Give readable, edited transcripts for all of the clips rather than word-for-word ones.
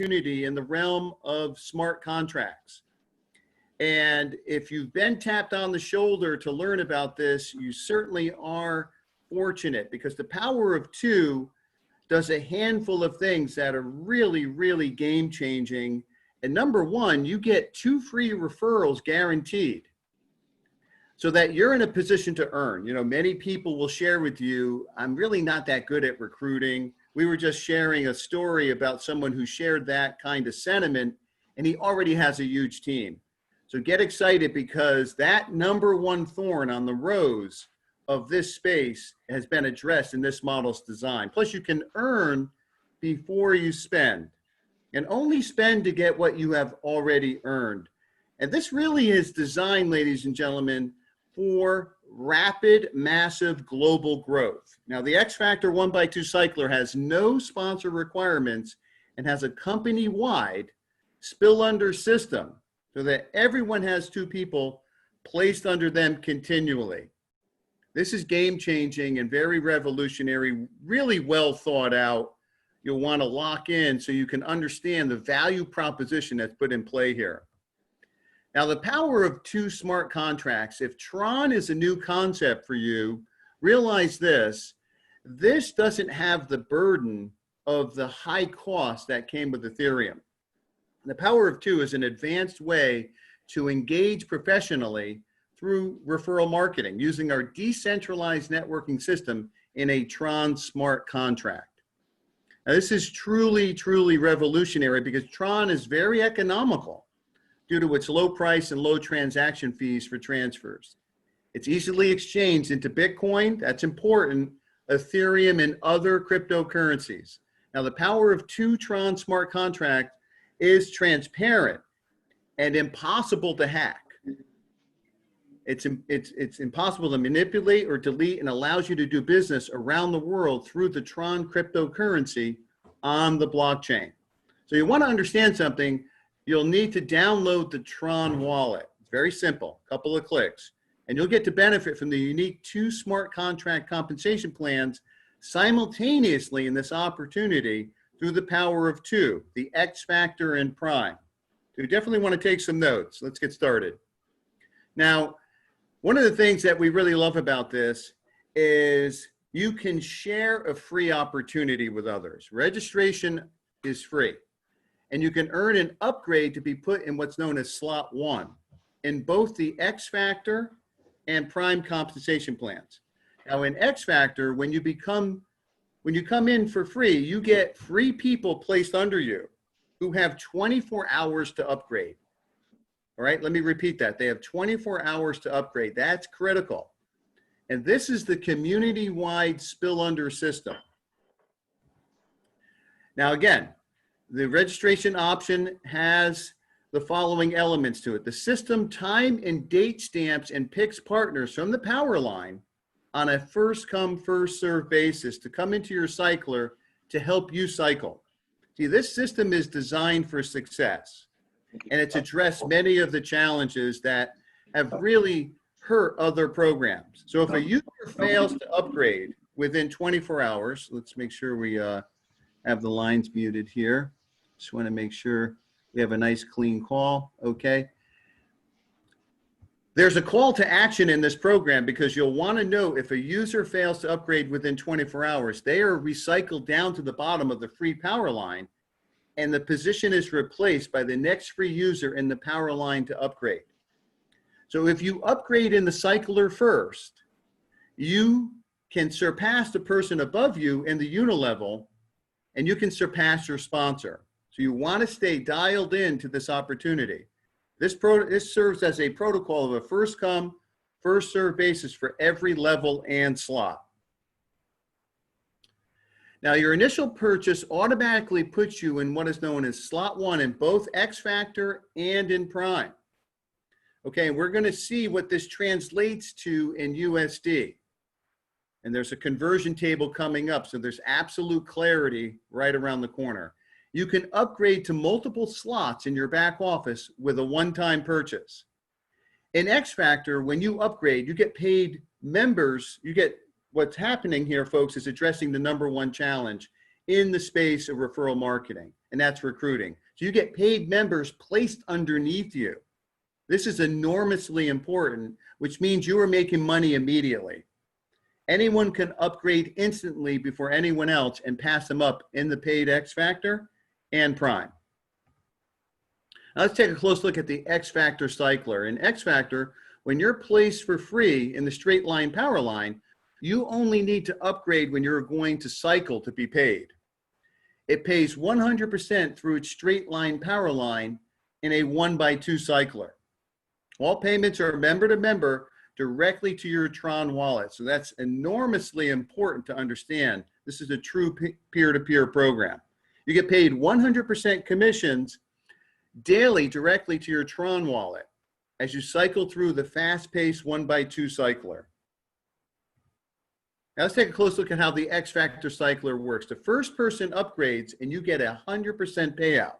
opportunity in the realm of smart contracts. And if you've been tapped on the shoulder to learn about this, you certainly are fortunate, because the power of two does a handful of things that are really, really game changing. And number one, you get 2 free referrals guaranteed, so that you're in a position to earn. You know, many people will share with you, I'm really not that good at recruiting. We were just sharing a story about someone who shared that kind of sentiment, and he already has a huge team. So get excited, because that number one thorn on the rose of this space has been addressed in this model's design. Plus, you can earn before you spend, and only spend to get what you have already earned. And this really is designed, ladies and gentlemen, for rapid, massive global growth. Now, the X Factor 1x2 cycler has no sponsor requirements and has a company-wide spill under system, so that everyone has 2 people placed under them continually. This is game changing and very revolutionary, really well thought out. You'll want to lock in so you can understand the value proposition that's put in play here. Now, the power of 2 smart contracts, if Tron is a new concept for you, realize this doesn't have the burden of the high cost that came with Ethereum. The power of 2 is an advanced way to engage professionally through referral marketing using our decentralized networking system in a Tron smart contract. Now, this is truly, truly revolutionary, because Tron is very economical due to its low price and low transaction fees for transfers. It's easily exchanged into Bitcoin, that's important, Ethereum, and other cryptocurrencies. Now, the power of 2 Tron smart contracts is transparent and impossible to hack. It's impossible to manipulate or delete, and allows you to do business around the world through the Tron cryptocurrency on the blockchain. So you want to understand something, you'll need to download the Tron wallet. It's very simple, a couple of clicks, and you'll get to benefit from the unique 2 smart contract compensation plans simultaneously in this opportunity through the power of 2, the X Factor and Prime. So you definitely want to take some notes. Let's get started. Now, one of the things that we really love about this is you can share a free opportunity with others. Registration is free, and you can earn an upgrade to be put in what's known as slot 1 in both the X Factor and Prime compensation plans. Now, in X Factor, when you come in for free, you get 3 people placed under you who have 24 hours to upgrade. All right, let me repeat that. They have 24 hours to upgrade. That's critical. And this is the community-wide spill under system. Now, again, the registration option has the following elements to it. The system time and date stamps and picks partners from the POWERLINE on a first come, first serve basis to come into your cycler to help you cycle. See, this system is designed for success, and it's addressed many of the challenges that have really hurt other programs. So if a user fails to upgrade within 24 hours, let's make sure we have the lines muted here. Just want to make sure we have a nice clean call. Okay. There's a call to action in this program, because you'll want to know if a user fails to upgrade within 24 hours, they are recycled down to the bottom of the free POWERLINE, and the position is replaced by the next free user in the POWERLINE to upgrade. So if you upgrade in the cycler first, you can surpass the person above you in the UNILEVEL, and you can surpass your sponsor. So you want to stay dialed in to this opportunity. This serves as a protocol of a first come, first serve basis for every level and slot. Now, your initial purchase automatically puts you in what is known as slot 1 in both X Factor and in Prime. Okay, and we're going to see what this translates to in USD. And there's a conversion table coming up, so there's absolute clarity right around the corner. You can upgrade to multiple slots in your back office with a one-time purchase. In X Factor, when you upgrade, you get paid members. What's happening here, folks, is addressing the #1 challenge in the space of referral marketing. and that's recruiting. So you get paid members placed underneath you. This is enormously important, which means you are making money immediately. Anyone can upgrade instantly before anyone else and pass them up in the paid X Factor and Prime. Now let's take a close look at the X Factor cycler. In X Factor, when you're placed for free in the straight line power line, you only need to upgrade when you're going to cycle to be paid. It pays 100% through its straight line power line in a 1x2 cycler. All payments are member to member directly to your Tron wallet. So that's enormously important to understand. This is a true peer-to-peer program. You get paid 100% commissions daily directly to your Tron wallet as you cycle through the fast-paced 1x2 cycler. Now let's take a close look at how the X Factor cycler works. The first person upgrades and you get a 100% payout.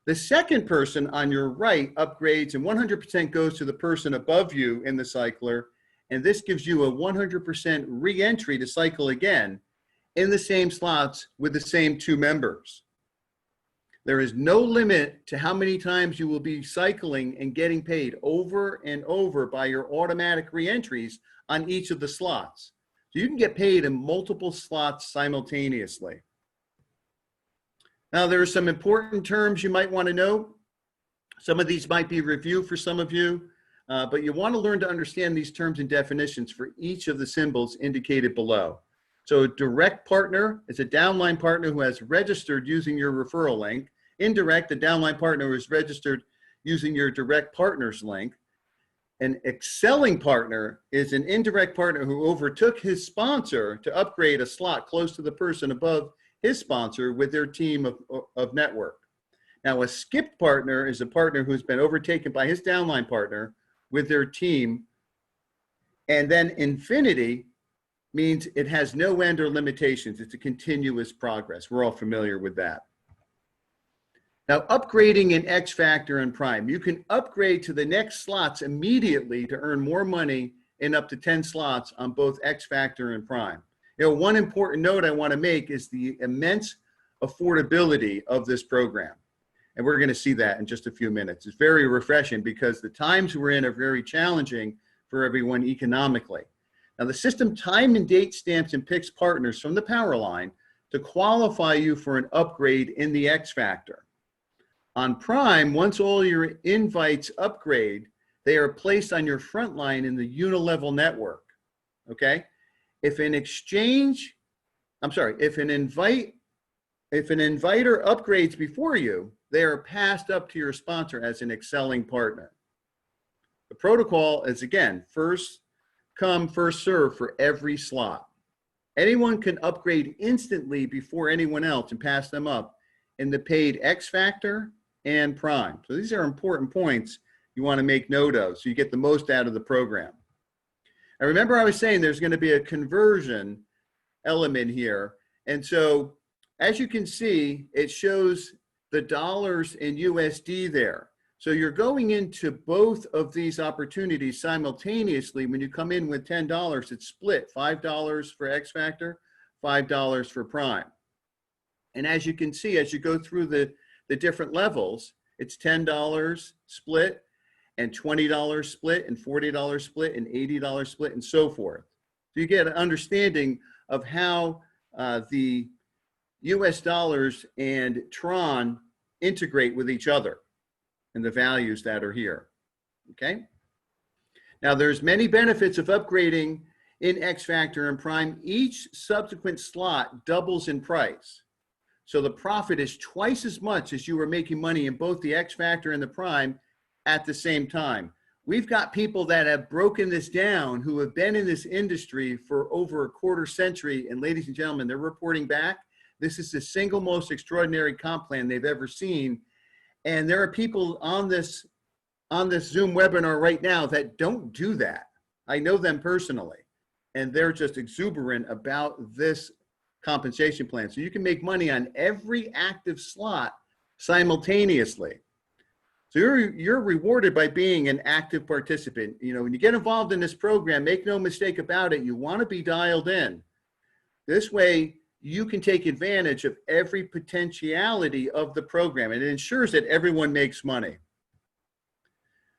The second person on your right upgrades and 100% goes to the person above you in the cycler, and this gives you a 100% re-entry to cycle again in the same slots with the same two members. There is no limit to how many times you will be cycling and getting paid over and over by your automatic re-entries on each of the slots. So you can get paid in multiple slots simultaneously. Now, there are some important terms you might want to know. Some of these might be review for some of you, but you want to learn to understand these terms and definitions for each of the symbols indicated below. So a direct partner is a downline partner who has registered using your referral link. Indirect, a downline partner who is registered using your direct partners link. An excelling partner is an indirect partner who overtook his sponsor to upgrade a slot close to the person above his sponsor with their team of network. Now, a skipped partner is a partner who's been overtaken by his downline partner with their team. And then infinity means it has no end or limitations. It's a continuous progress. We're all familiar with that. Now, upgrading in X Factor and Prime, you can upgrade to the next slots immediately to earn more money in up to 10 slots on both X Factor and Prime. You know, one important note I want to make is the immense affordability of this program. And we're going to see that in just a few minutes. It's very refreshing because the times we're in are very challenging for everyone economically. Now, the system time and date stamps and picks partners from the power line to qualify you for an upgrade in the X Factor. On Prime, once all your invites upgrade, they are placed on your front line in the UNILEVEL network, okay? If an inviter upgrades before you, they are passed up to your sponsor as an excelling partner. The protocol is, again, first come, first serve for every slot. Anyone can upgrade instantly before anyone else and pass them up in the paid X Factor and Prime. So these are important points you want to make note of so you get the most out of the program. Now remember I was saying there's going to be a conversion element here. And so as you can see, it shows the dollars in USD there. So you're going into both of these opportunities simultaneously. When you come in with $10, it's split, $5 for X Factor, $5 for Prime. And as you can see, as you go through the different levels, it's $10 split and $20 split and $40 split and $80 split and so forth. So you get an understanding of how the US dollars and Tron integrate with each other and the values that are here, okay? Now there's many benefits of upgrading in X Factor and Prime. Each subsequent slot doubles in price. So the profit is twice as much as you were making money in both the X Factor and the Prime at the same time. We've got people that have broken this down who have been in this industry for over a quarter century. And ladies and gentlemen, they're reporting back. This is the single most extraordinary comp plan they've ever seen. And there are people on this Zoom webinar right now that don't do that. I know them personally, and they're just exuberant about this compensation plan. So you can make money on every active slot simultaneously. So you're rewarded by being an active participant. You know, when you get involved in this program, make no mistake about it, you want to be dialed in. This way, you can take advantage of every potentiality of the program, and it ensures that everyone makes money.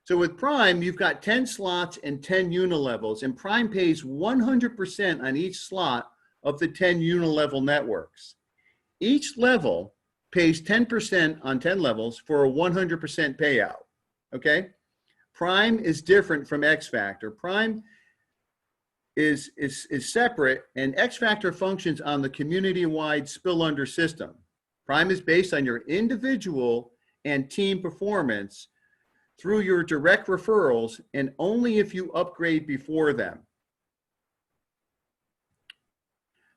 So with Prime, you've got 10 slots and 10 unilevels, and Prime pays 100% on each slot of the 10 unilevel networks. Each level pays 10% on 10 levels for a 100% payout, okay? Prime is different from X Factor. Prime is separate, and X Factor functions on the community-wide spill-under system. Prime is based on your individual and team performance through your direct referrals, and only if you upgrade before them.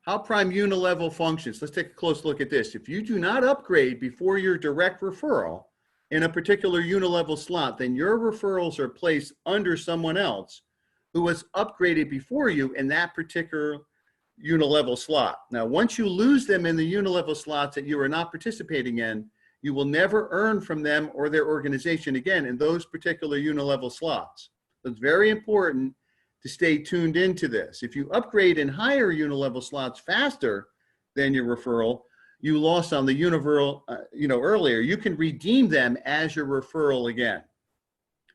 How Prime Unilevel functions. Let's take a close look at this. If you do not upgrade before your direct referral in a particular Unilevel slot, then your referrals are placed under someone else who was upgraded before you in that particular Unilevel slot. Now, once you lose them in the Unilevel slots that you are not participating in, you will never earn from them or their organization again in those particular Unilevel slots. So it's very important to stay tuned into this. If you upgrade in higher Unilevel slots faster than your referral, you lost on the Unilevel earlier, you can redeem them as your referral again.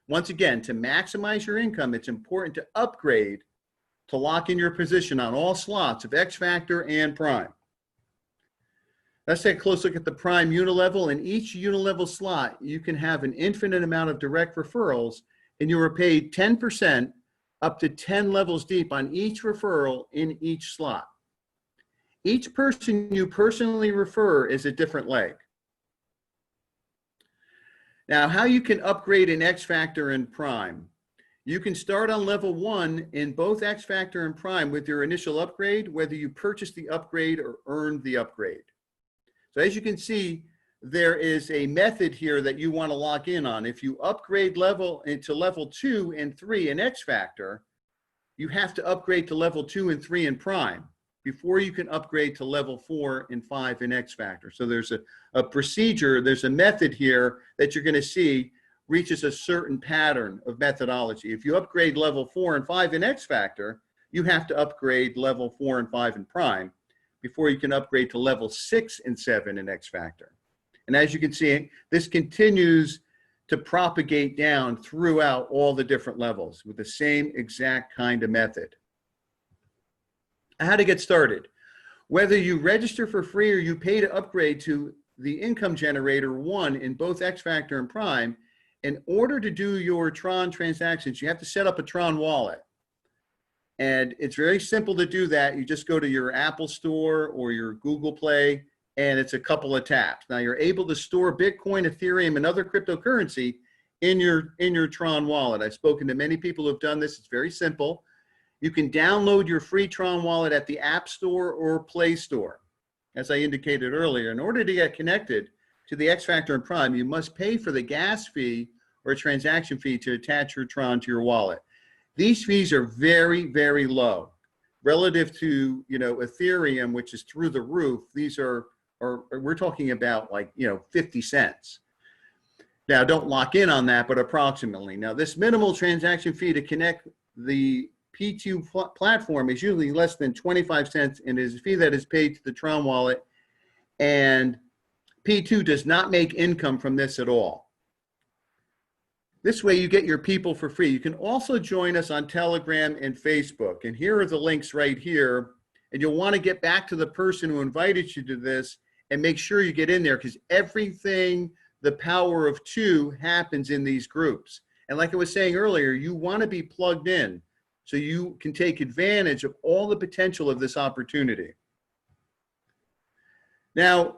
Once again, to maximize your income, it's important to upgrade to lock in your position on all slots of X Factor and Prime. Let's take a close look at the Prime Unilevel. In each Unilevel slot, you can have an infinite amount of direct referrals, and you are paid 10% up to 10 levels deep on each referral in each slot. Each person you personally refer is a different leg. Now, how you can upgrade in X Factor and Prime. You can start on level 1 in both X Factor and Prime with your initial upgrade, whether you purchased the upgrade or earned the upgrade. So as you can see, there is a method here that you want to lock in on. If you upgrade into level 2 and 3 in X Factor, you have to upgrade to level 2 and 3 in Prime before you can upgrade to level 4 and 5 in X Factor. So there's a procedure, there's a method here that you're going to see reaches a certain pattern of methodology. If you upgrade level 4 and 5 in X Factor, you have to upgrade level 4 and 5 in Prime before you can upgrade to level 6 and 7 in X Factor. And as you can see, this continues to propagate down throughout all the different levels with the same exact kind of method. How to get started. Whether you register for free or you pay to upgrade to the income generator 1 in both X Factor and Prime, in order to do your Tron transactions, you have to set up a Tron wallet. And it's very simple to do that. You just go to your Apple Store or your Google Play, and it's a couple of taps. Now you're able to store Bitcoin, Ethereum, and other cryptocurrency in your Tron wallet. I've spoken to many people who have done this. It's very simple. You can download your free Tron wallet at the App Store or Play Store. As I indicated earlier, in order to get connected to the X Factor and Prime, you must pay for the gas fee or transaction fee to attach your Tron to your wallet. These fees are very, very low relative to, Ethereum, which is through the roof. These are we're talking about 50 cents. Now, don't lock in on that, but approximately. Now, this minimal transaction fee to connect the P2 platform is usually less than 25 cents and is a fee that is paid to the Tron wallet. And P2 does not make income from this at all. This way you get your people for free. You can also join us on Telegram and Facebook. And here are the links right here. And you'll want to get back to the person who invited you to this and make sure you get in there, because everything, the power of 2, happens in these groups. And like I was saying earlier, you want to be plugged in so you can take advantage of all the potential of this opportunity. Now,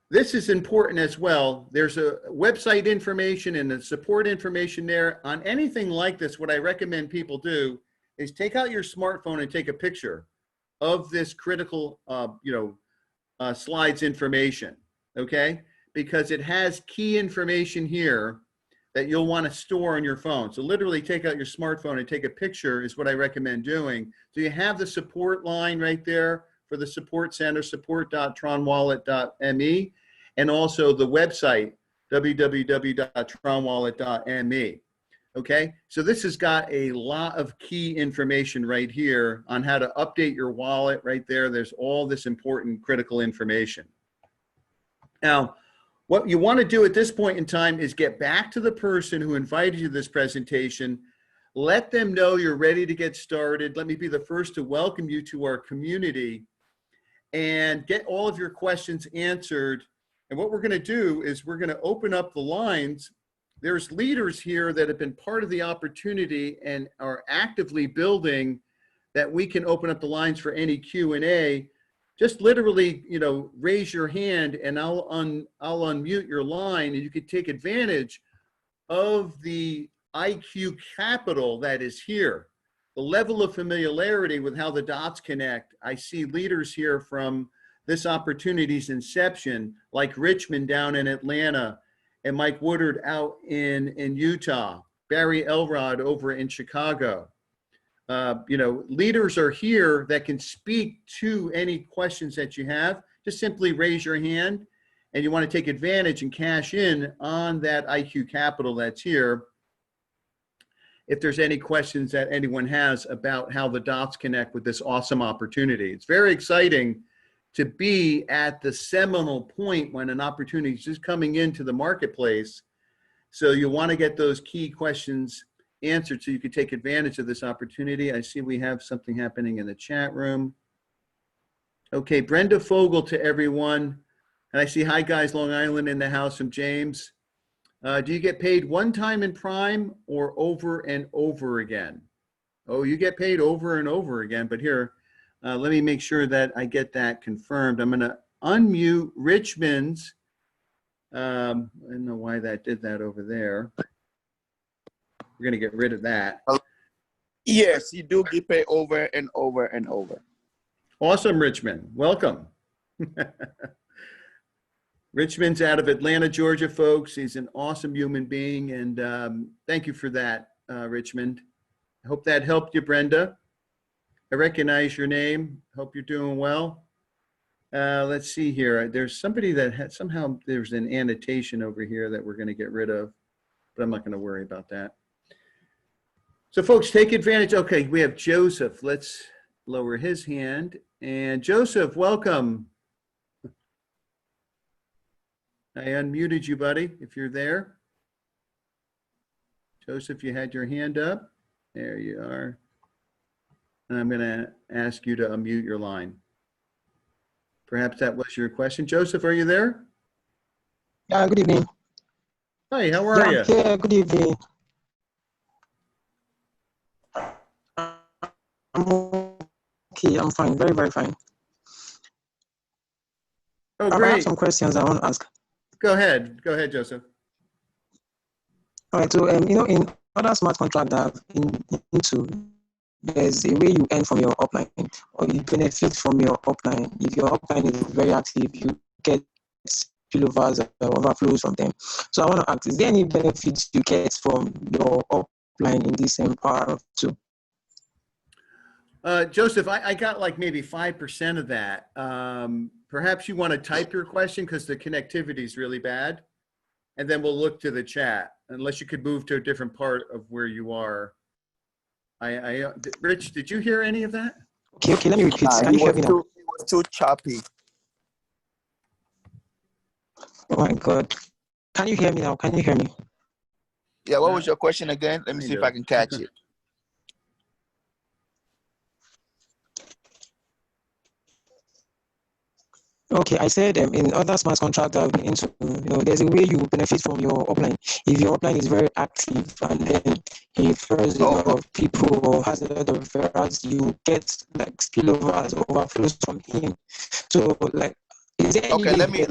this is important as well. There's a website information and the support information there. On anything like this, what I recommend people do is take out your smartphone and take a picture of this critical, slides information, okay? Because it has key information here that you'll want to store on your phone. So literally take out your smartphone and take a picture is what I recommend doing. So you have the support line right there for the support center, support.tronwallet.me, and also the website, www.tronwallet.me. Okay, so this has got a lot of key information right here on how to update your wallet right there. There's all this important critical information. Now, what you want to do at this point in time is get back to the person who invited you to this presentation. Let them know you're ready to get started. Let me be the first to welcome you to our community and get all of your questions answered. And what we're going to do is we're going to open up the lines. There's leaders here that have been part of the opportunity and are actively building that we can open up the lines for any Q&A. Just literally, you know, raise your hand and I'll unmute your line, and you can take advantage of the IQ capital that is here. The level of familiarity with how the dots connect. I see leaders here from this opportunity's inception, like Richmond down in Atlanta, and Mike Woodard out in Utah, Barry Elrod over in Chicago. You know, leaders are here that can speak to any questions that you have. Just simply raise your hand, and you want to take advantage and cash in on that IQ capital that's here. If there's any questions that anyone has about how the dots connect with this awesome opportunity. It's very exciting to be at the seminal point when an opportunity is just coming into the marketplace. So you want to get those key questions answered so you can take advantage of this opportunity. I see we have something happening in the chat room. Okay, Brenda Fogel to everyone. And I see hi guys, Long Island in the house from James. Do you get paid one time in Prime or over and over again? Oh, you get paid over and over again, but here, let me make sure that I get that confirmed. I'm going to unmute Richmond's. I don't know why that did that over there. We're going to get rid of that. Yes, you do get paid over and over and over. Awesome, Richmond. Welcome. Richmond's out of Atlanta, Georgia, folks. He's an awesome human being, and thank you for that, Richmond. I hope that helped you, Brenda. I recognize your name. Hope you're doing well. Let's see here. There's somebody that had somehow there's an annotation over here that we're going to get rid of, but I'm not going to worry about that. So folks, take advantage. Okay, we have Joseph. Let's lower his hand. And Joseph, welcome. I unmuted you, buddy, if you're there. Joseph, you had your hand up. There you are. And I'm going to ask you to unmute your line. Perhaps that was your question. Joseph, are you there? Yeah, good evening. Hi, how are you? Yeah, good evening. I'm okay, I'm fine, very, very fine. Oh, I great. have some questions I want to ask. Go ahead, Joseph. All right, so you know, in other smart contracts that I've been into, there's a way you earn from your upline, or you benefit from your upline. If your upline is very active, you get spillovers or overflows from them. So I want to ask, is there any benefits you get from your upline in this Power too? Joseph, I got like maybe 5% of that. Perhaps you want to type your question because the connectivity is really bad, and then we'll look to the chat, unless you could move to a different part of where you are. Rich, did you hear any of that? Okay, let me repeat. Can you hear me now? It was too choppy. Oh my God. Can you hear me now? Can you hear me? Yeah, what was your question again? Let me see if I can catch it. Okay, I said in other smart contracts I've been into, you know, there's a way you benefit from your upline. If your upline is very active and then he refers a lot of people or has a lot of referrals, you get like spillovers or overflows from him. So like, is there any Okay, let me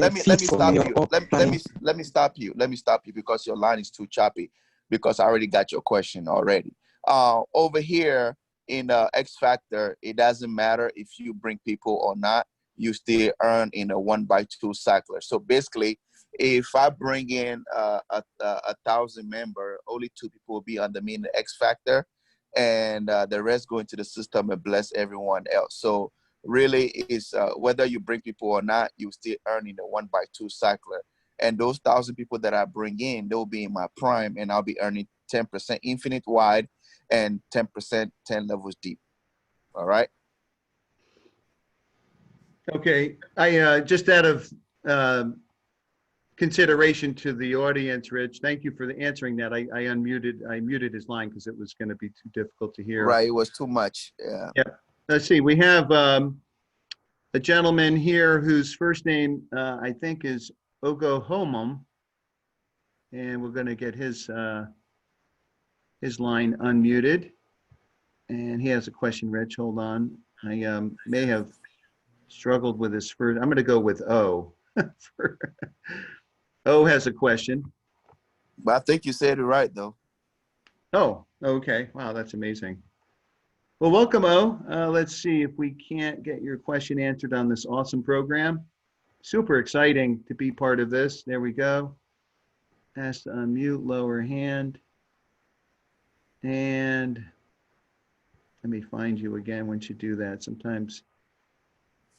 stop you. Let me stop you because your line is too choppy, because I already got your question already. Over here in X Factor, it doesn't matter if you bring people or not. You still earn in a 1x2 cycler. So basically, if I bring in a 1,000 member, only 2 people will be under me in the X Factor, and the rest go into the system and bless everyone else. So really, is whether you bring people or not, you still earn in a 1x2 cycler. And those 1,000 people that I bring in, they'll be in my prime, and I'll be earning 10% infinite wide, and 10% 10 levels deep. All right. Okay. I just out of consideration to the audience, Rich, thank you for answering that. I muted his line because it was going to be too difficult to hear. Right. It was too much. Yeah. Yeah. Let's see. We have a gentleman here whose first name I think is Ogohomum, and we're going to get his line unmuted. And he has a question, Rich. Hold on. I may have struggled with his first. I'm going to go with O. O has a question. But I think you said it right, though. Oh, okay. Wow, that's amazing. Well, welcome, O. Let's see if we can't get your question answered on this awesome program. Super exciting to be part of this. There we go. Ask to unmute, lower hand. And let me find you again once you do that. Sometimes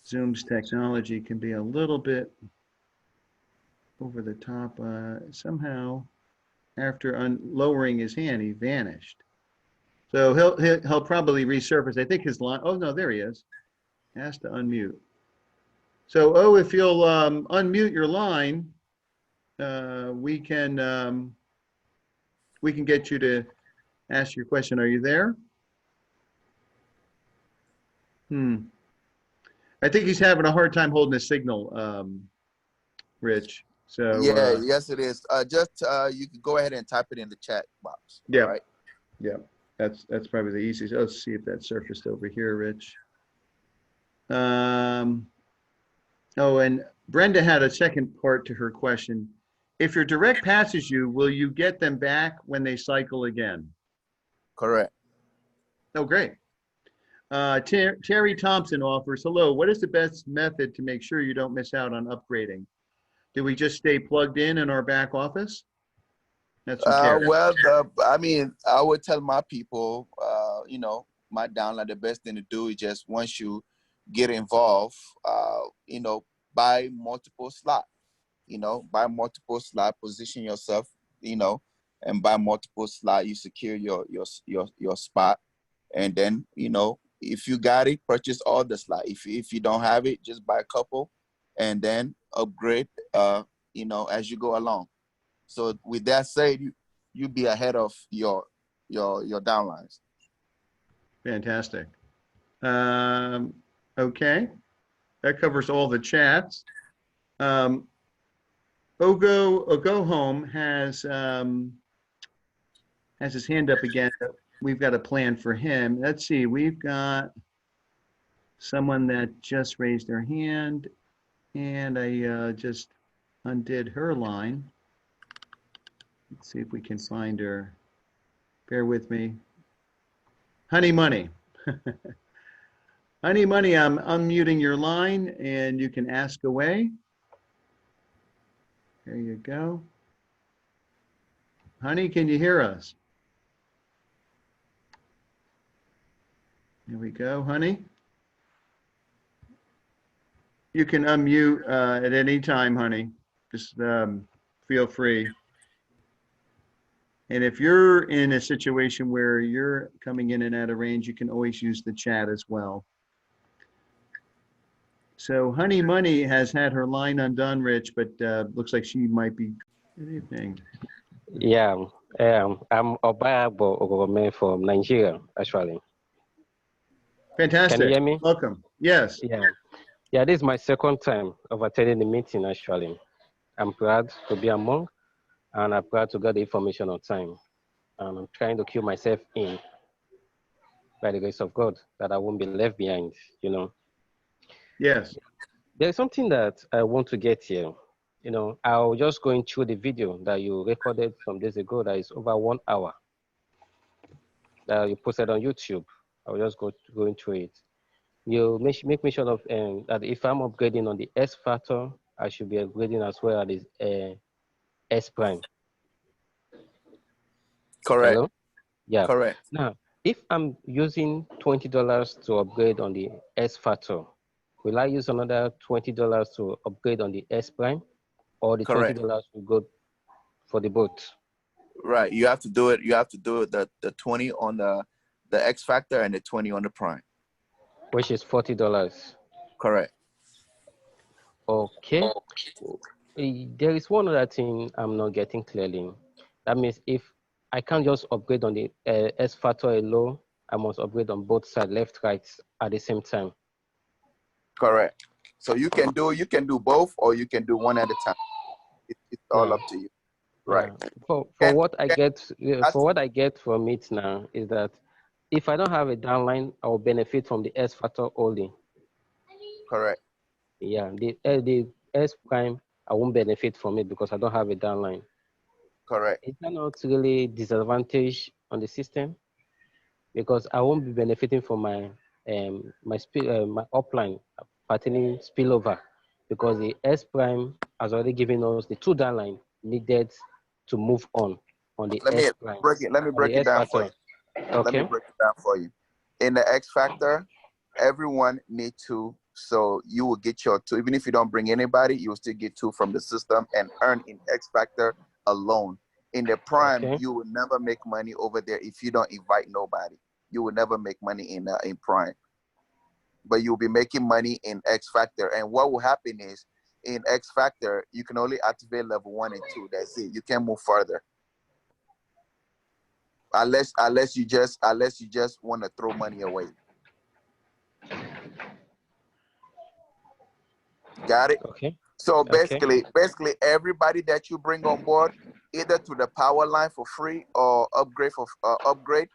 Zoom's technology can be a little bit over the top. Somehow, after lowering his hand, he vanished. So he'll probably resurface. I think his line. Oh no, there he is. Has to unmute. So if you'll unmute your line, we can get you to ask your question. Are you there? I think he's having a hard time holding his signal, Rich. So yeah, yes, it is. Just you can go ahead and type it in the chat box. Yeah. Right. Yeah. That's probably the easiest. Let's see if that surfaced over here, Rich. Oh, and Brenda had a second part to her question. If your direct passes you, will you get them back when they cycle again? Correct. Oh, great. Terry Thompson offers, hello, what is the best method to make sure you don't miss out on upgrading? Do we just stay plugged in our back office? That's well, I mean, I would tell my people, you know, my downline, the best thing to do is just once you get involved, you know, buy multiple slot, position yourself, you know, and buy multiple slot, you secure your spot. And then, you know, if you got it, purchase all the slot. If you don't have it, just buy a couple and then upgrade, you know, as you go along. So with that said, you be ahead of your downlines. Fantastic. Okay, that covers all the chats. Ogo Home has his hand up again. We've got a plan for him. Let's see. We've got someone that just raised their hand, and I just undid her line. Let's see if we can find her. Bear with me. Honey Money. Honey Money, I'm unmuting your line, and you can ask away. There you go. Honey, can you hear us? There we go, honey. You can unmute at any time, honey. Just feel free. And if you're in a situation where you're coming in and out of range, you can always use the chat as well. So Honey Money has had her line undone, Rich, but looks like she might be. Good evening. Yeah, I'm Obayabo Ogome from Nigeria, actually. Fantastic. Can you hear me? Welcome. Yes. Yeah, this is my second time of attending the meeting, actually. I'm proud to be among, and I'm proud to get the information on time. And I'm trying to cue myself in, by the grace of God, that I won't be left behind, you know. Yes. There's something that I want to get here. You know, I was just going through the video that you recorded some days ago that is over 1 hour that you posted on YouTube. I was just going through it. You make mention of that if I'm upgrading on the S factor, I should be upgrading as well as the S prime. Correct. Hello? Yeah. Correct. Now, if I'm using $20 to upgrade on the S factor, will I use another $20 to upgrade on the S prime, or the Correct. $20 will go for the both? Right. You have to do it. You have to do it the 20 on the X factor and the 20 on the prime. Which is $40. Correct. Okay. There is one other thing I'm not getting clearly. That means if I can't just upgrade on the S factor alone, I must upgrade on both sides, left, right, at the same time. Correct. So you can do both, or you can do one at a time. It's all up to you. Right. For And- what I get that's- for what I get from it now is that if I don't have a downline, I will benefit from the S factor only. Correct. Yeah, the S prime, I won't benefit from it because I don't have a downline. Correct. Is that not really disadvantage on the system? Because I won't be benefiting from my my upline pertaining spillover, because the S prime has already given us the two downline needed to move on the Let me S prime. break it down for you. Let me Okay. break it down for you. In the X factor, everyone need two. So you will get your two. Even if you don't bring anybody, you will still get two from the system and earn in X factor alone. In the prime, Okay. you will never make money over there if you don't invite nobody. You will never make money in prime. But you'll be making money in X factor. And what will happen is in X factor, you can only activate level 1 and 2. That's it. You can't move further. Unless you just want to throw money away. Got it? Okay. So Okay. basically everybody that you bring on board, either to the power line for free or upgrade,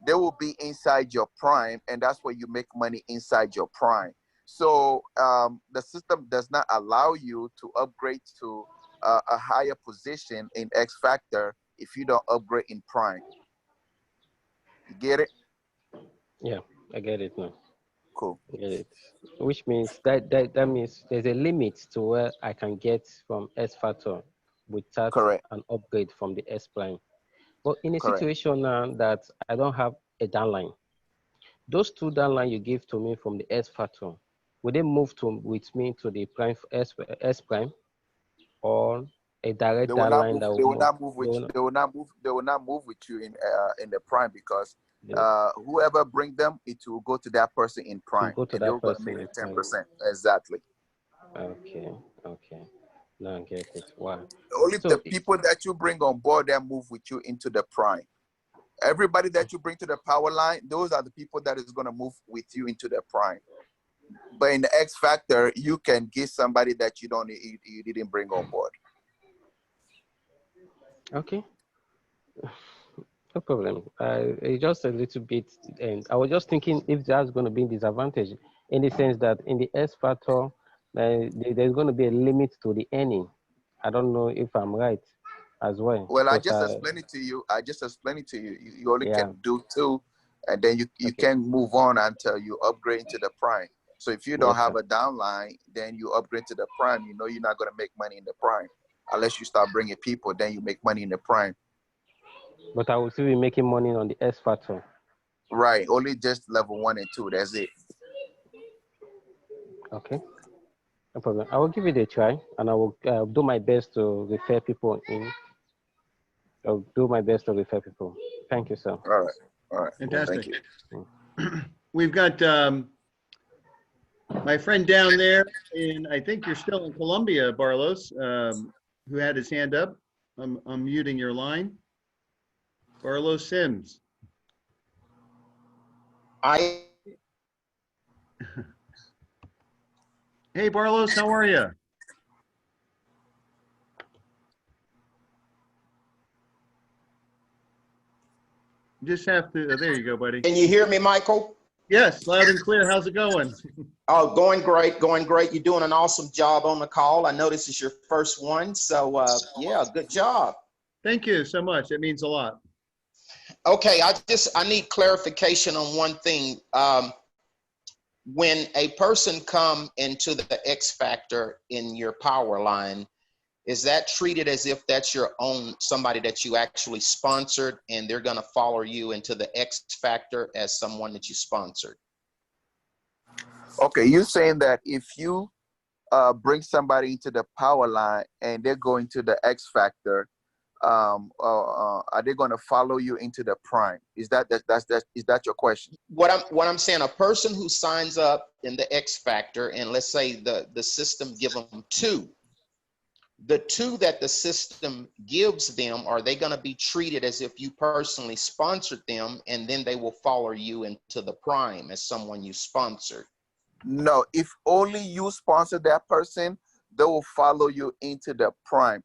they will be inside your prime, and that's where you make money inside your prime. So the system does not allow you to upgrade to a higher position in X factor if you don't upgrade in prime. You get it? Yeah, I get it now. Cool. I get it. Which means that means there's a limit to where I can get from S factor without Correct. an upgrade from the S prime. But in a Correct. situation now that I don't have a downline, those two downline you give to me from the S factor, will they move with me to the prime S prime, or a direct They will not downline move. that They will will move? not move with. They will not move. They will not move with you in the prime because Yeah. whoever bring them, it will go to that person in prime, Go to and they're that going to person make in the prime. 10%. Exactly. Okay. Okay. Now I get it. Wow. Only So the people that you bring on board that move with you into the prime. Everybody that you bring to the power line, those are the people that is going to move with you into the prime. But in the X factor, you can get somebody that you didn't bring on board. okay. No problem. It's just a little bit, and I was just thinking if that's going to be a disadvantage, in the sense that in the S factor, there's going to be a limit to the earning. I don't know if I'm right as well. Well, I just explained it to you. You only Yeah. can do two, and then you can move on until you upgrade to the prime. So if you don't have a downline, then you upgrade to the prime. You know you're not going to make money in the prime unless you start bringing people. Then you make money in the prime. But I will still be making money on the S factor. Right. Only just level 1 and 2. That's it. Okay. No problem. I will give it a try, and I will do my best to refer people in. I'll do my best to refer people. Thank you, sir. All right. All right. Fantastic. Thank you. We've got my friend down there I think you're still in Colombia, Barlos, who had his hand up. I'm muting your line. Barlos Sims. Hey, Barlos, how are you? You just have to, there you go, buddy. Can you hear me, Michael? Yes, loud and clear. How's it going? Oh, going great, going great. You're doing an awesome job on the call. I know this is your first one, so yeah, good job. Thank you so much. It means a lot. Okay, I need clarification on one thing. When a person come into the X Factor in your power line, is that treated as if that's your own, somebody that you actually sponsored, and they're going to follow you into the X Factor as someone that you sponsored? Okay, you're saying that if you bring somebody into the power line and they're going to the X Factor, are they going to follow you into the prime? Is that your question? What I'm saying, a person who signs up in the X Factor, and let's say the system give them two. The two that the system gives them, are they going to be treated as if you personally sponsored them, and then they will follow you into the prime as someone you sponsored? No, if only you sponsor that person, they will follow you into the prime.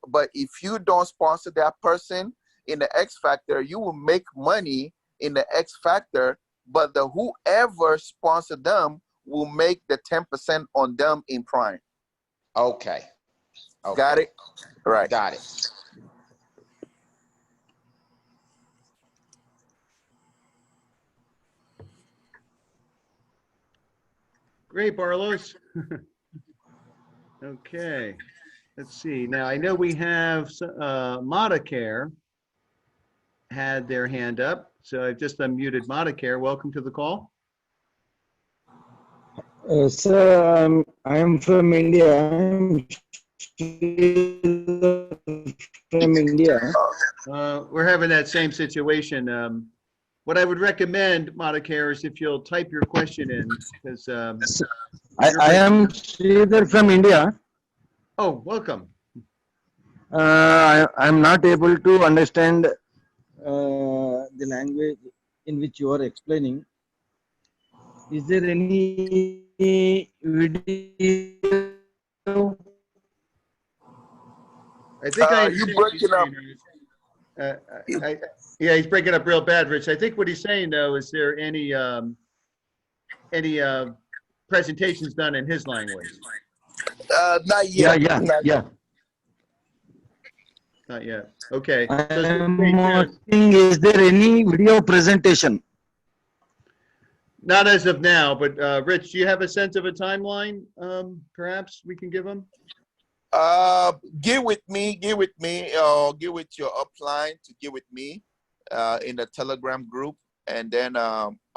But if you don't sponsor that person in the X Factor, you will make money in the X Factor, but whoever sponsored them will make the 10% on them in prime. Okay. Got it? Right. Got it. Great, Barlos. Okay. Let's see. Now, I know we have Modicare had their hand up. So I've just unmuted Modicare. Welcome to the call. Sir, I am from India. From India. We're having that same situation. What I would recommend, Modicare, is if you'll type your question in, because I am Sridhar from India. Oh, welcome. I am not able to understand the language in which you are explaining. Is there any video? I think you breaking up. Yeah, he's breaking up real bad, Rich. I think what he's saying though, is there any presentations done in his language? Not yet. Yeah. Not yet. Okay. I'm asking, is there any video presentation? Not as of now, but Rich, do you have a sense of a timeline? Perhaps we can give him. Get with me, get with your upline to get with me in the Telegram group, and then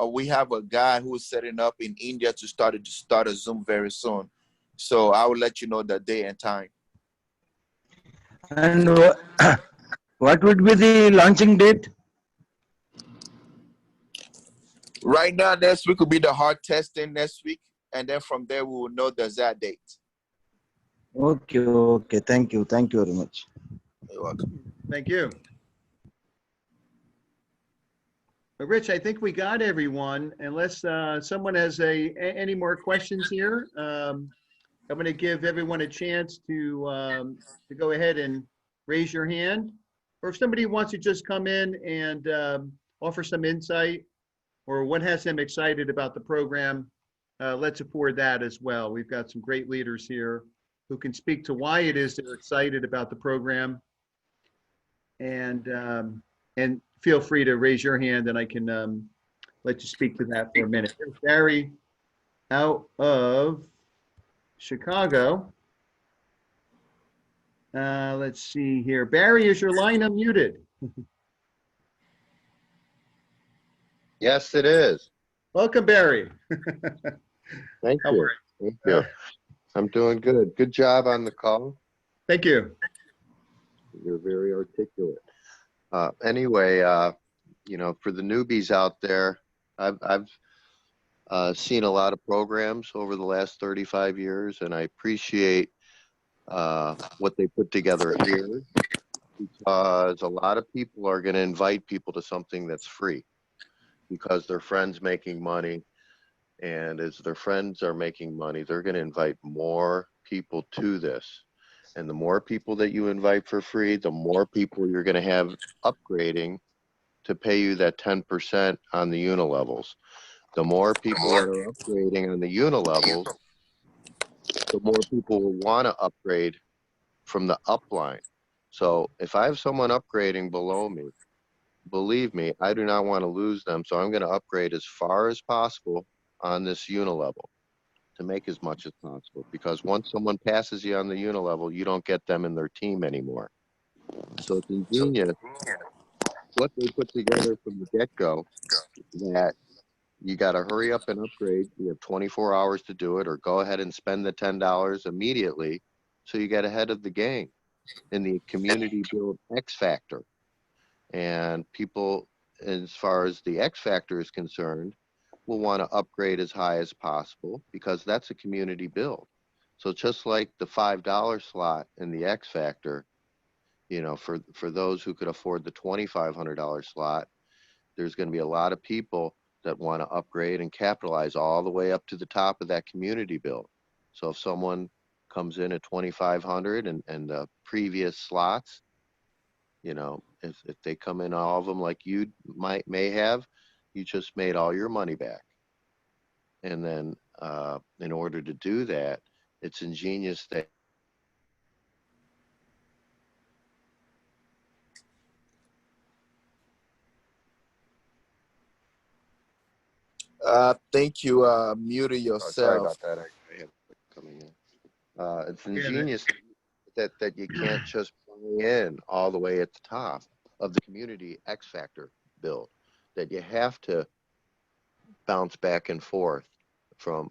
we have a guy who's setting up in India to start a Zoom very soon. So I will let you know the day and time. And what would be the launching date? Right now, next week will be the hard testing next week, and then from there we will know the exact date. Okay. Thank you very much. You're welcome. Thank you. Rich, I think we got everyone. Unless someone has any more questions here, I'm going to give everyone a chance to go ahead and raise your hand. Or if somebody wants to just come in and offer some insight or what has them excited about the program, let's afford that as well. We've got some great leaders here who can speak to why it is they're excited about the program. And feel free to raise your hand and I can let you speak to that for a minute. Here's Barry out of Chicago. Let's see here. Barry, is your line unmuted? Yes, it is. Welcome, Barry. Thank How you. are Thank you. I'm doing good. Good job on the call. Thank you. You're very articulate. Anyway, for the newbies out there, I've seen a lot of programs over the last 35 years, and I appreciate what they put together here, because a lot of people are going to invite people to something that's free because their friends making money. And as their friends are making money, they're going to invite more people to this. And the more people that you invite for free, the more people you're going to have upgrading to pay you that 10% on the unilevels. The more people that are upgrading on the unilevels, the more people will want to upgrade from the upline. So if I have someone upgrading below me, believe me, I do not want to lose them. So I'm going to upgrade as far as possible on this unilevel to make as much as possible, because once someone passes you on the unilevel, you don't get them in their team anymore. So it's ingenious what they put together from the get-go, that you got to hurry up and upgrade. You have 24 hours to do it, or go ahead and spend the $10 immediately so you get ahead of the game. in the community build X Factor. And people, as far as the X Factor is concerned, will want to upgrade as high as possible because that's a community build. So just like the $5 slot in the X Factor, you know, for those who could afford the $2,500 slot, there's going to be a lot of people that want to upgrade and capitalize all the way up to the top of that community build. So if someone comes in at 2,500 and the previous slots, you know, if they come in all of them like you may have, you just made all your money back. And then in order to do that, it's ingenious that think you muted oh, sorry yourself. about that. I have coming in. It's ingenious that you can't just buy in all the way at the top of the community X Factor build, that you have to bounce back and forth from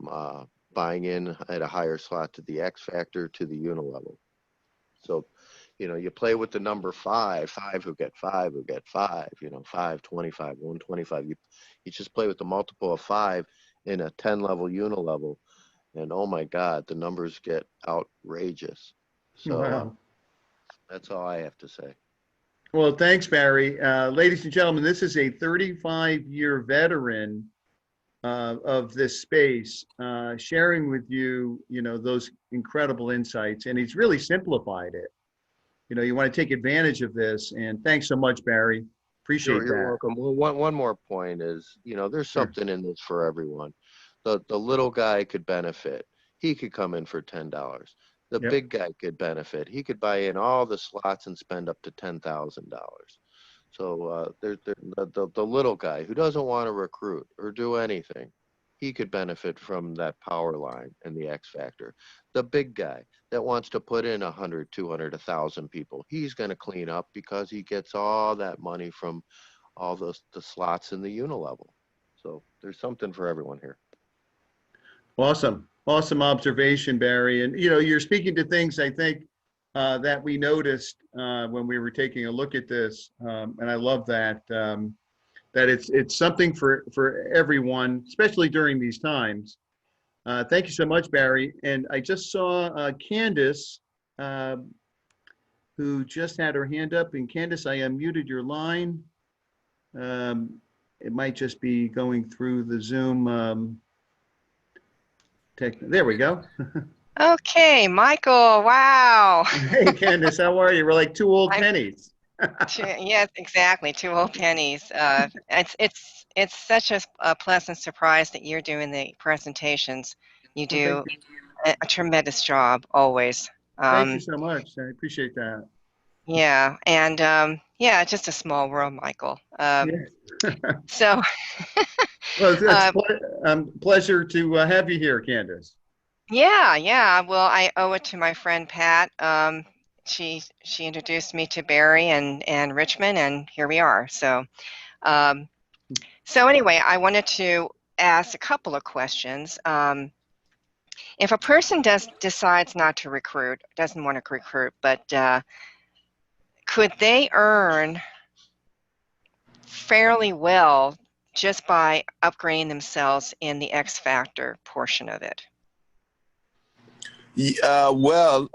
buying in at a higher slot to the X Factor to the UNILEVEL. So, you know, you play with the number five who get five, you know, 5, 25, 125. You just play with the multiple of 5 in a 10 level UNILEVEL. And oh my God, the numbers get outrageous. So Wow. that's all I have to say. Well, thanks, Barry. Ladies and gentlemen, this is a 35-year veteran of this space, sharing with you, you know, those incredible insights. And he's really simplified it. You know, you want to take advantage of this. And thanks so much, Barry. Appreciate that. You're welcome. Well, one more point is, you know, there's something in this for everyone. The little guy could benefit. He could come in for $10. The Yep. big guy could benefit. He could buy in all the slots and spend up to $10,000. So the little guy who doesn't want to recruit or do anything, he could benefit from that POWERLINE and the X Factor. The big guy that wants to put in 100, 200, 1,000 people, he's going to clean up because he gets all that money from all the slots in the UNILEVEL. So there's something for everyone here. Awesome. Awesome observation, Barry. And, you know, you're speaking to things, I think, that we noticed when we were taking a look at this. And I love that, that it's something for everyone, especially during these times. Thank you so much, Barry. And I just saw Candace, who just had her hand up. And Candace, I unmuted your line. It might just be going through the Zoom. There we go. Okay, Michael, wow. Hey, Candace, how are you? We're like two old pennies. Yes, exactly, 2 old pennies. It's such a pleasant surprise that you're doing the presentations. You do a tremendous job, always. Thank you so much. I appreciate that. Yeah, and yeah, just a small world, Michael. So, well, it's a pleasure to have you here, Candace. Yeah. Well, I owe it to my friend Pat. She introduced me to Barry and Richmond, and here we are. So, so anyway, I wanted to ask a couple of questions. If a person decides not to recruit, doesn't want to recruit, but could they earn fairly well just by upgrading themselves in the X Factor portion of it? Well,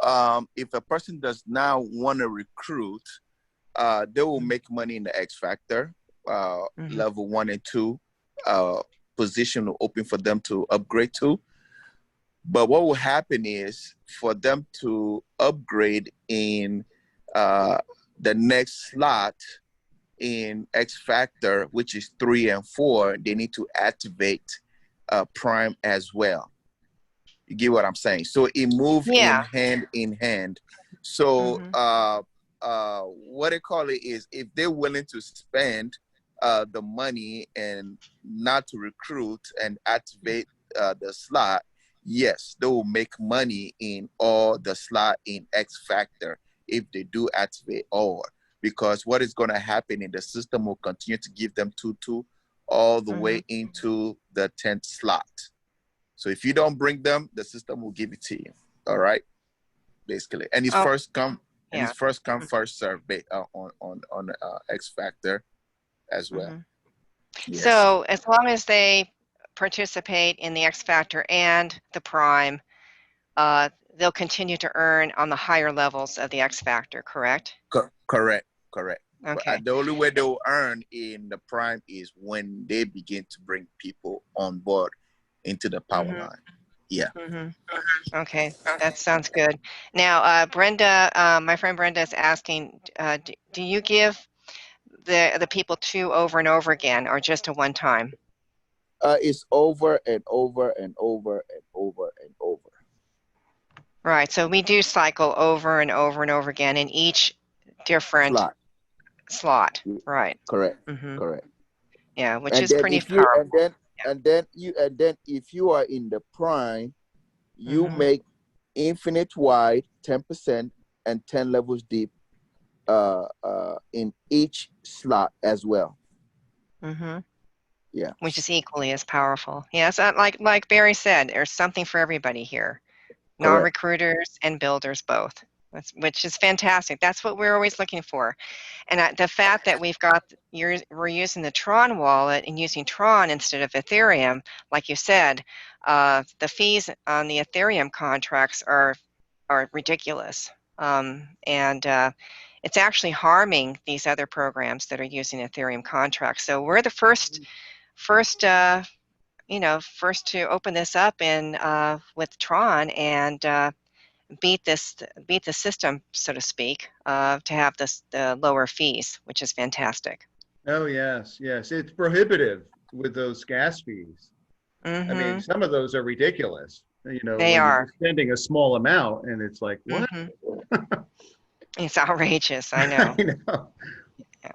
if a person does not want to recruit, they will make money in the X Factor, level 1 and 2, position will open for them to upgrade to. But what will happen is for them to upgrade in the next slot in X Factor, which is 3 and 4, they need to activate Prime as well. You get what I'm saying? So it moves hand in hand. So what they call it is, if they're willing to spend the money and not to recruit and activate the slot, yes, they will make money in all the slot in X Factor if they do activate all. Because what is going to happen in the system will continue to give them 2 all the way into the 10th slot. So if you don't bring them, the system will give it to you. All right, basically. And it's first come, And Yeah. it's first come, first serve on X Factor as well. Mhm. Yes. So as long as they participate in the X Factor and the Prime, they'll continue to earn on the higher levels of the X Factor, correct? Correct. Okay. The only way they'll earn in the Prime is when they begin to bring people on board into the power line. Yeah. Okay, that sounds good. Now, Brenda, my friend Brenda is asking, do you give the people two over and over again, or just a one time? It's over and over and over and over and over. Right. So we do cycle over and over and over again in each different slot. Right. Correct. Mm-hmm. Correct. Yeah, which And is then pretty if you powerful. and then if you are in the Prime, you make infinite wide 10% and 10 levels deep in each slot as well. Yeah. Which is equally as powerful. Yeah, so like Barry said, there's something for everybody here. Non-recruiters and builders both, which is fantastic. That's what we're always looking for. And the fact that we're using the Tron wallet and using Tron instead of Ethereum, like you said, the fees on the Ethereum contracts are ridiculous. And it's actually harming these other programs that are using Ethereum contracts. So we're the first to open this up with Tron and beat the system, so to speak, to have the lower fees, which is fantastic. Oh yes, it's prohibitive with those gas fees. I mean, some of those are ridiculous. They when are. you're spending a small amount, and it's like, what? It's outrageous. I know. I know. Yeah.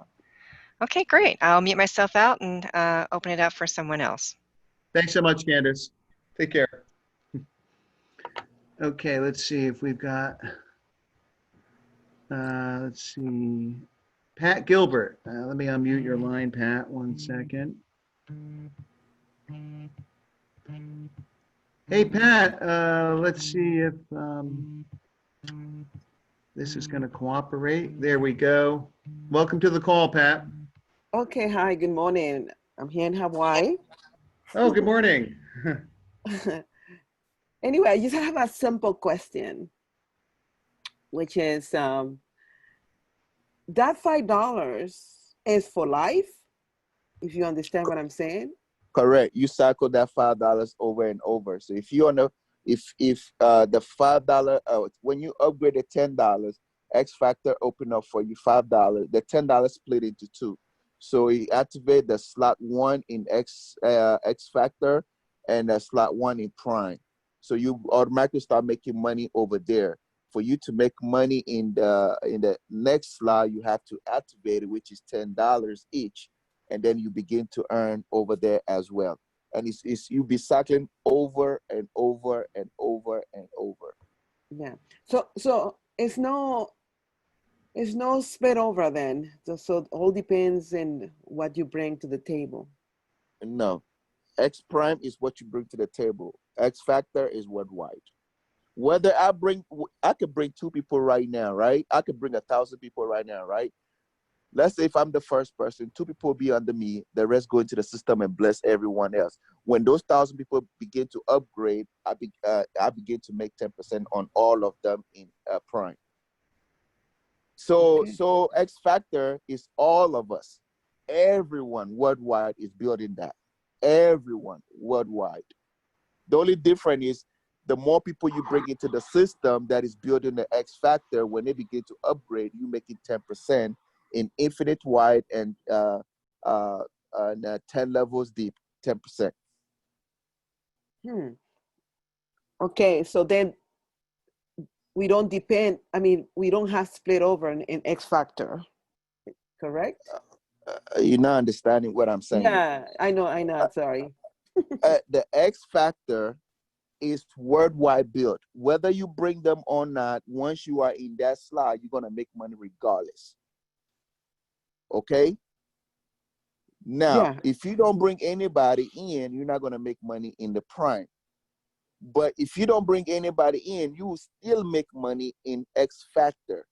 Okay, great. I'll mute myself out and open it up for someone else. Thanks so much, Candace. Take care. Okay, let's see if we've got, let's see, Pat Gilbert. Let me unmute your line, Pat, 1 second. Hey, Pat, let's see if this is going to cooperate. There we go. Welcome to the call, Pat. Okay, hi, good morning. I'm here in Hawaii. Oh, good morning. Anyway, I just have a simple question, which is that $5 is for life, if you understand what I'm saying? Correct. You cycle that $5 over and over. So if you want to, if the $5 when you upgrade the $10, X Factor open up for you $5. The $10 split into two. So you activate the slot 1 in X Factor and the slot 1 in Prime. So you automatically start making money over there. For you to make money in the next slot, you have to activate it, which is $10 each, and then you begin to earn over there as well. And it's you be cycling over and over and over and over. Yeah. So it's no split over then. So it all depends on what you bring to the table. No. X Prime is what you bring to the table. X Factor is worldwide. Whether I could bring 2 people right now, right? I could bring 1,000 people right now, right? Let's say if I'm the first person, 2 people will be under me, the rest go into the system and bless everyone else. When those 1,000 people begin to upgrade, I begin to make 10% on all of them in Prime. So X Factor is all of us. Everyone worldwide is building that. Everyone worldwide. The only difference is the more people you bring into the system that is building the X Factor, when they begin to upgrade, you make it 10% in infinite wide and 10 levels deep, 10%. Okay, so then we don't depend, we don't have split over in X Factor, correct? You're not understanding what I'm saying. Yeah, I know, sorry. The X Factor is worldwide built. Whether you bring them or not, once you are in that slot, you're gonna make money regardless. Okay? Now, if you don't bring anybody in, you're not gonna make money in the Prime. But if you don't bring anybody in, you will still make money in X Factor.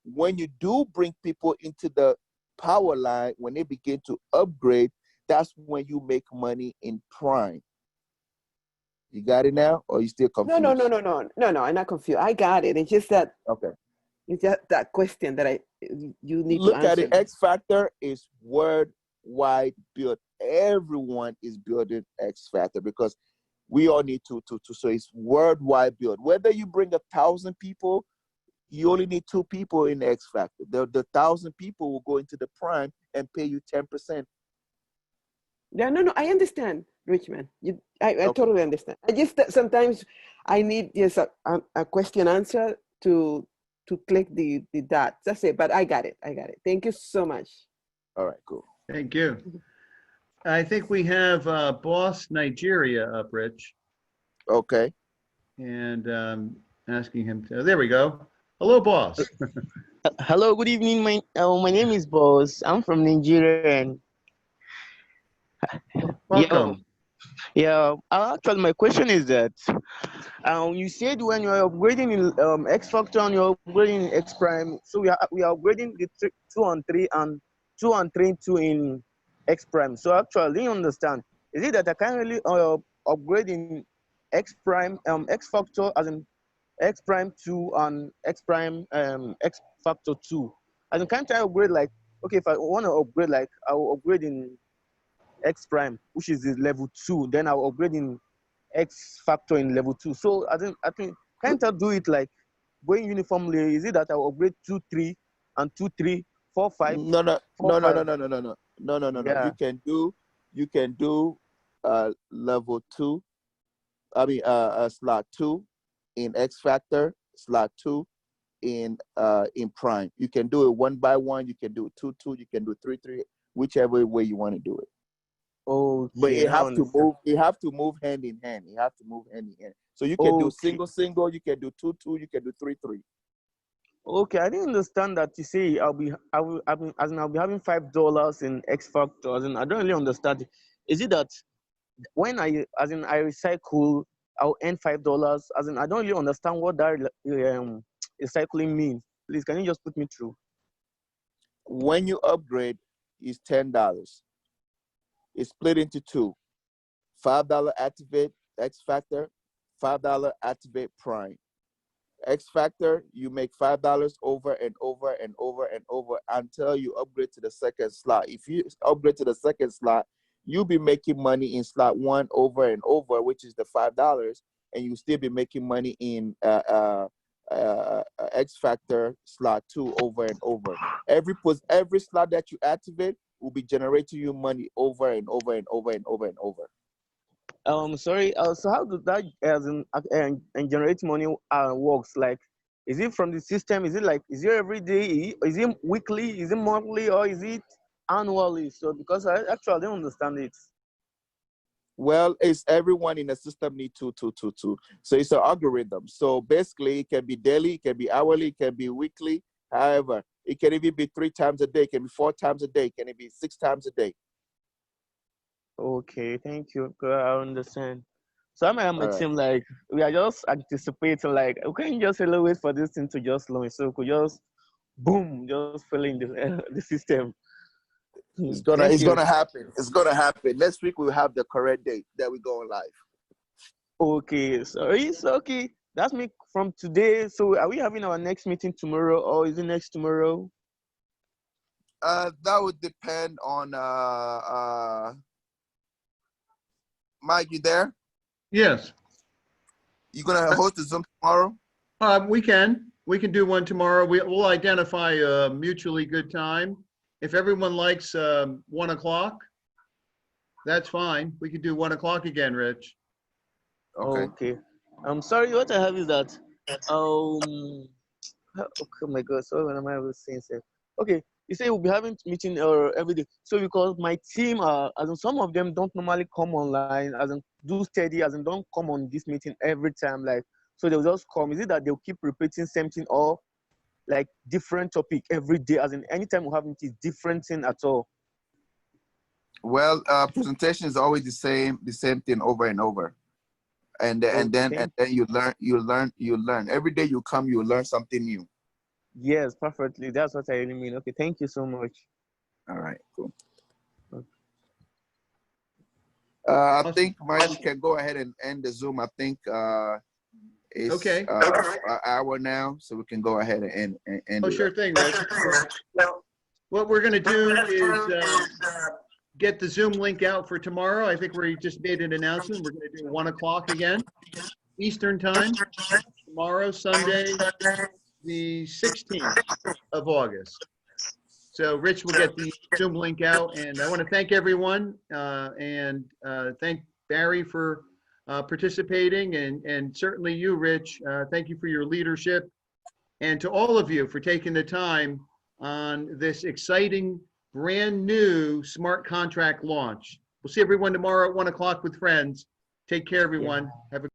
when you do bring people into the power line, when they begin to upgrade, that's when you make money in prime. You got it now, or you still confused? No. I'm not confused. I got it. It's just that. Okay. It's just that question that you need Look to answer. at it. X Factor is worldwide built. Everyone is building X Factor because we all need to. So it's worldwide built. Whether you bring 1,000 people, you only need 2 people in the X Factor. The 1,000 people will go into the prime and pay you 10%. Yeah, no, I understand, Richmond. I Okay. totally understand. I just sometimes I need just a question answer to click the dots. That's it. But I got it. Thank you so much. All right, cool. Thank you. I think we have Boss Nigeria up, Rich, Okay. and asking him to. There we go. Hello, Boss. Hello, good evening. My name is Boss. I'm from Nigeria. And Welcome. Actually, my question is that you said when you're upgrading in X Factor and you're upgrading in X Prime, so we are upgrading the 2 and 3 and 2 and 3 2 in X Prime. So actually, I didn't understand. Is it that I can't really upgrade in X Prime, X Factor as in X Prime 2 and X Prime X Factor 2? As in, can't I upgrade like, okay, if I want to upgrade, like I will upgrade in X Prime, which is the level 2, then I'll upgrade in X Factor in level 2. So I think can't I do it like going uniformly? Is it that I'll upgrade 2 3 and 2 3 4 5? No. Yeah. You can do level 2. I mean slot 2 in X Factor, slot 2 in Prime. You can do it 1 by 1. You can do it 2 2. You can do 3 3. Whichever way you want to do it. Okay. But you have to move. You have to move hand in hand. So you can do single. You can do 2 2. You can do 3 3. Okay, I didn't understand that. You say I'll be having $5 in X Factor. As in, I don't really understand. Is it that when I recycle, I'll earn $5? As in, I don't really understand what that recycling means. Please, can you just put me through? When you upgrade, it's $10. It's split into 2. $5 activate X Factor, $5 activate Prime. X Factor, you make $5 over and over and over and over until you upgrade to the second slot. If you upgrade to the second slot, you'll be making money in slot 1 over and over, which is the $5, and you'll still be making money in X Factor slot 2 over and over. Every slot that you activate will be generating you money over and over and over and over and over. Sorry. So how does that and generate money works? Like, is it from the system? Is it every day? Is it weekly? Is it monthly? Or is it annually? So because I actually don't understand it. Well, it's everyone in the system need to. So it's an algorithm. So basically, it can be daily, it can be hourly, it can be weekly. However, it can even be 3 times a day, it can be 4 times a day, it can be 6 times a day. Okay, thank you. I understand. So I'm a All team, like we are just anticipating, like we can just wait for this thing to just launch, so we could just boom, just fill in the system. It's gonna happen. It's gonna happen. Next week we'll have the correct date that we're going live. Okay, so it's okay. That's me from today. So are we having our next meeting tomorrow, or is it next tomorrow? That would depend on Mike, you there? Yes. You gonna host the Zoom tomorrow? We can do one tomorrow. We'll identify a mutually good time. If everyone likes 1 o'clock, that's fine. We could do 1 o'clock again, Rich. Okay. I'm sorry. What I have is that oh my God. So what am I saying? Okay. You say we'll be having meeting every day. So because my team, as in some of them don't normally come online, as in do steady, as in don't come on this meeting every time. Like, so they'll just come. Is it that they'll keep repeating same thing or like different topic every day? As in anytime we have meeting, different thing at all? Well, presentation is always the same thing over and over. And then you learn. Every day you come, you learn something new. Yes, perfectly. That's what I really mean. Okay, thank you so much. All right, cool. Okay. I think, Mike, we can go ahead and end the Zoom. I think it's Okay. an hour now, so we can go ahead and end Oh, it. sure thing, Rich. What we're going to do is get the Zoom link out for tomorrow. I think we just made an announcement. We're going to do 1 o'clock again, Eastern time, tomorrow, Sunday, the 16th of August. So Rich will get the Zoom link out, and I want to thank everyone and thank Barry for participating, and certainly you, Rich. Thank you for your leadership, and to all of you for taking the time on this exciting, brand new smart contract launch. We'll see everyone tomorrow at 1 o'clock with friends. Take care, everyone. Have a